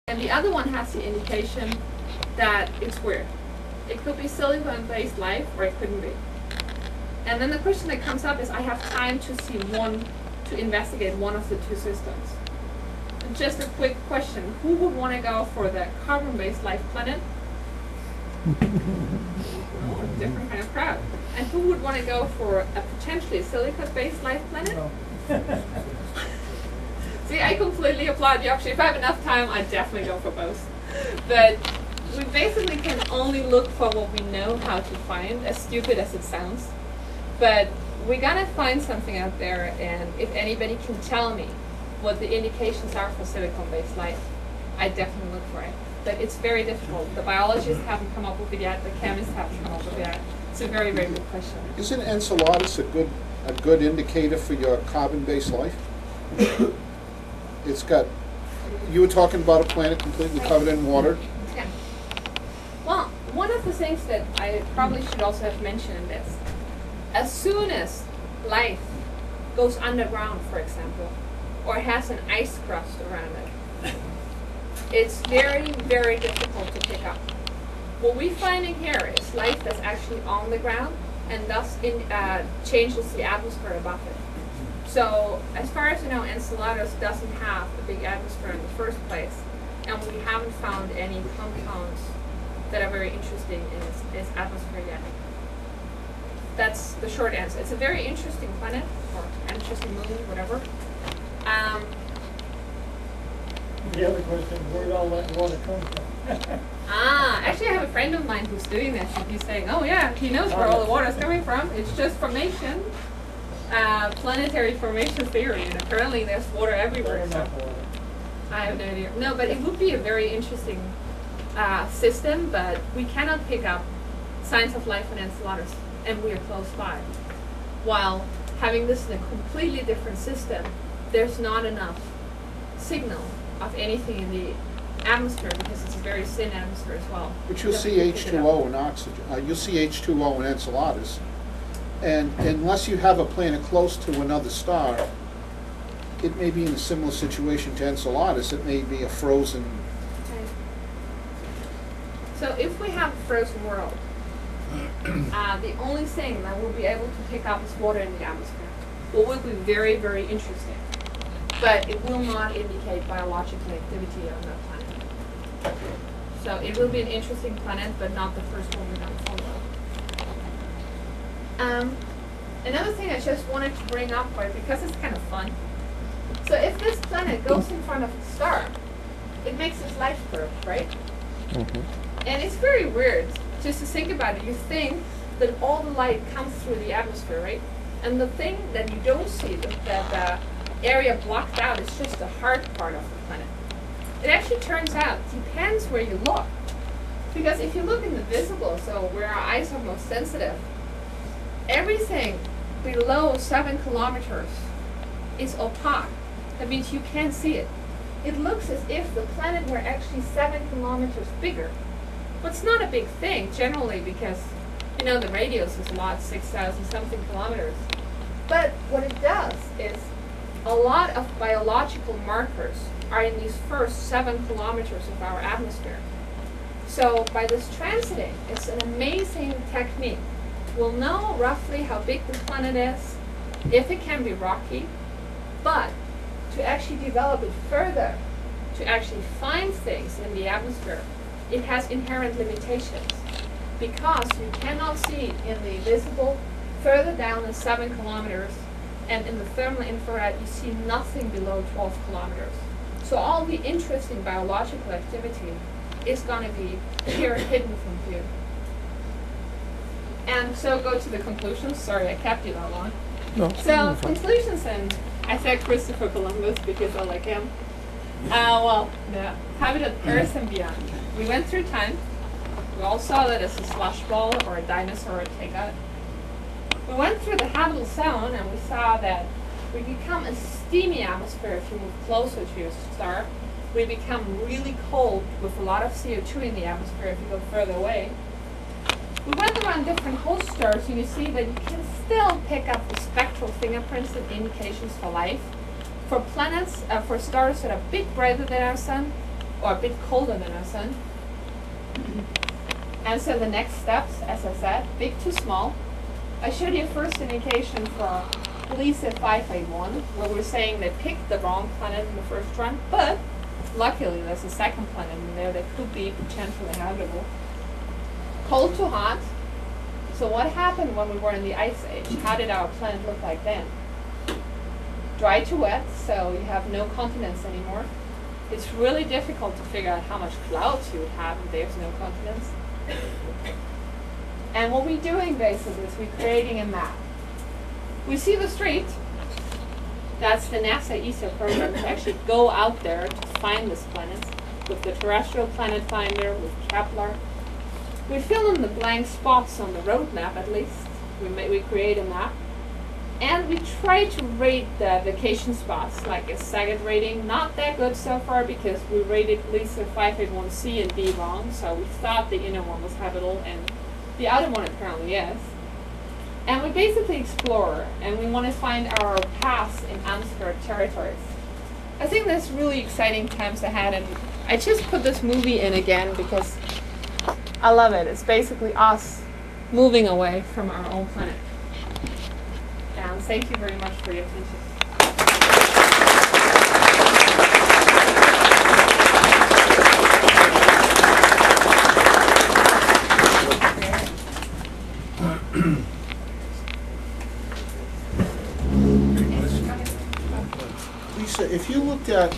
And the other one has the indication that it's weird. It could be silicon-based life, or it couldn't be. And then the question that comes up is, I have time to see to investigate one of the two systems. Just a quick question: who would want to go for the carbon-based life planet? Oh, a different kind of crowd. And who would want to go for a potentially silicon-based life planet? No. See, I completely applaud you. Actually, if I have enough time, I'd definitely go for both. But we basically can only look for what we know how to find, as stupid as it sounds. But we gotta find something out there, and if anybody can tell me what the indications are for silicon-based life, I definitely look for it. But it's very difficult. The biologists haven't come up with it yet. The chemists haven't come up with it yet. It's a very, very good question. Isn't Enceladus a good indicator for your carbon-based life? It's got. You were talking about a planet completely covered in water. Yeah. Well, one of the things that I probably should also have mentioned is, as soon as life goes underground, for example, or has an ice crust around it, it's very, very difficult to pick up. What we're finding here is life that's actually on the ground, and thus changes the atmosphere above it. So, as far as you know, Enceladus doesn't have a big atmosphere in the first place, and we haven't found any compounds that are very interesting in its atmosphere yet. That's the short answer. It's a very interesting planet, or interesting moon, whatever. The other question, where'd all that water come from? Actually I have a friend of mine who's doing this, and he's saying, oh yeah, he knows where all the water is coming from. It's just formation, planetary formation theory, and apparently there's water everywhere. So I have no idea. No, but it would be a very interesting system, but we cannot pick up signs of life on Enceladus, and we are close by. While having this in a completely different system, there's not enough signal of anything in the atmosphere, because it's a very thin atmosphere as well. But you'll see H2O and oxygen. You'll see H2O in Enceladus, and unless you have a planet close to another star, it may be in a similar situation to Enceladus. It may be a frozen. Okay. So if we have a frozen world, the only thing that we'll be able to pick up is water in the atmosphere. What will be very, very interesting, but it will not indicate biological activity on that planet. So it will be an interesting planet, but not the first one we're going to follow. Another thing I just wanted to bring up, because it's kind of fun. So if this planet goes in front of a star, it makes its life curve, right? Mm-hmm. And it's very weird just to think about it. You think that all the light comes through the atmosphere, right? And the thing that you don't see, that area blocked out, is just the hard part of the planet. It actually turns out, depends where you look. Because if you look in the visible, so where our eyes are most sensitive, everything below 7 kilometers is opaque. That means you can't see it. It looks as if the planet were actually 7 kilometers bigger. But it's not a big thing, generally, because, you know, the radius is a lot, 6,000 something kilometers. But what it does is, a lot of biological markers are in these first 7 kilometers of our atmosphere. So by this transiting, it's an amazing technique. We'll know roughly how big the planet is, if it can be rocky, but to actually develop it further, to actually find things in the atmosphere, it has inherent limitations, because you cannot see in the visible further down than 7 kilometers, and in the thermal infrared you see nothing below 12 kilometers. So all the interesting biological activity is going to be here hidden from view. And so go to the conclusions. Sorry, I kept you that long. No, so conclusions, and I said Christopher Columbus because I like him. Well, the habitable Earth and beyond. We went through time. We all saw that as a slush ball or a dinosaur or a takeout. We went through the habitable zone, and we saw that we become a steamy atmosphere if you move closer to your star. We become really cold with a lot of CO2 in the atmosphere if you go further away. We went around different host stars, and you see that you can still pick up the spectral fingerprints and indications for life. For planets, for stars that are a bit brighter than our sun, or a bit colder than our sun. And so the next steps, as I said, big to small. I showed you a first indication for Gliese 581, where we're saying they picked the wrong planet in the first run, but luckily there's a second planet in there that could be potentially habitable. Cold to hot. So what happened when we were in the ice age? How did our planet look like then? Dry to wet, so you have no continents anymore. It's really difficult to figure out how much clouds you would have if there's no continents. And what we're doing basically is we're creating a map. We see the street. That's the NASA ESA program to actually go out there to find these planets with the terrestrial planet finder, with Kepler. We fill in the blank spots on the road map at least. We create a map. And we try to rate the vacation spots, like a Sagan rating. Not that good so far because we rated Gliese 581C and D wrong, so we thought the inner one was habitable and the outer one apparently is. And we basically explore, and we want to find our paths in unexplored territories. I think there's really exciting times ahead, and I just put this movie in again because I love it. It's basically us moving away from our own planet. And thank you very much for your attention. Lisa, if you looked at,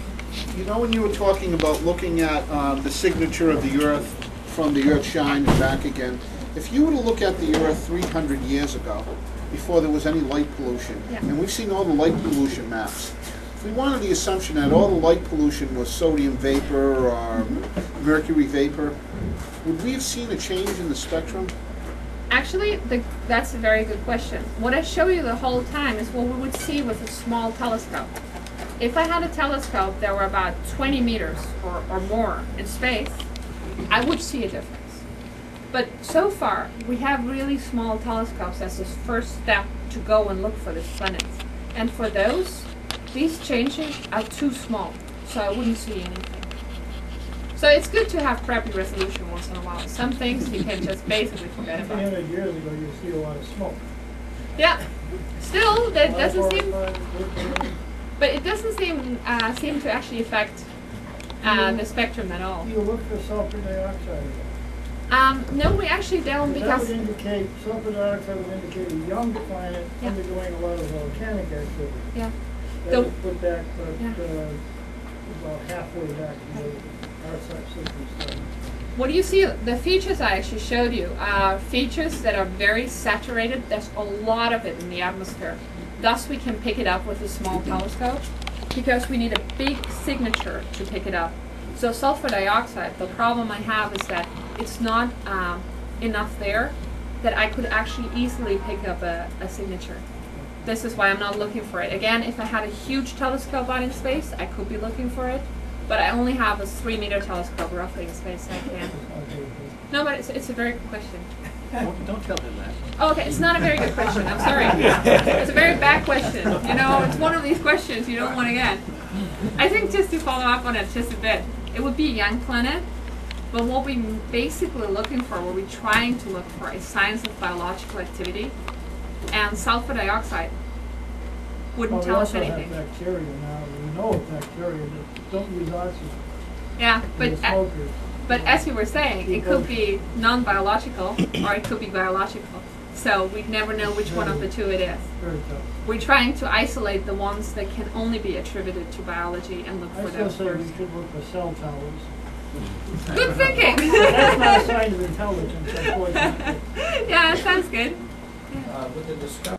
you know when you were talking about looking at the signature of the Earth from the Earth shine and back again, if you were to look at the Earth 300 years ago, before there was any light pollution, and we've seen all the light pollution maps, if we wanted the assumption that all the light pollution was sodium vapor or mercury vapor, would we have seen a change in the spectrum? Actually, that's a very good question. What I show you the whole time is what we would see with a small telescope. If I had a telescope that were about 20 meters or more in space, I would see a difference. But so far, we have really small telescopes as a first step to go and look for these planets. And for those, these changes are too small, so I wouldn't see anything. So it's good to have crappy resolution once in a while. Some things you can just basically forget about. 300 years ago, you see a lot of smoke. Yeah. Still, that doesn't seem. But it doesn't seem to actually affect the spectrum at all. Do you look for sulfur dioxide? No, we actually don't That because. would indicate, sulfur dioxide would indicate a young planet undergoing a lot of volcanic activity. Yeah. That would put back Yeah. about halfway back to our system study. What do you see? The features I actually showed you are features that are very saturated. There's a lot of it in the atmosphere. Thus, we can pick it up with a small telescope because we need a big signature to pick it up. So sulfur dioxide, the problem I have is that it's not enough there that I could actually easily pick up a signature. This is why I'm not looking for it. Again, if I had a huge telescope out in space, I could be looking for it. But I only have a 3-meter telescope roughly in space, so I can't. No, but it's a very good question. Don't tell him that. Oh, okay, it's not a very good question. I'm sorry. It's a very bad question. You know, it's one of these questions you don't want to get. I think just to follow up on it just a bit, it would be a young planet, but what we're basically looking for, what we're trying to look for, is signs of biological activity, and sulfur dioxide wouldn't tell us anything. We also have bacteria now. We know of bacteria that don't use oxygen. Yeah, but as you were saying, it could be non-biological or it could be biological. So we'd never know which one of the two it is. Very tough. We're trying to isolate the ones that can only be attributed to biology and look for I those still say first. we should look for cell towers. Good thinking! That's not a sign of intelligence, unfortunately. Yeah, that sounds good. With the discovery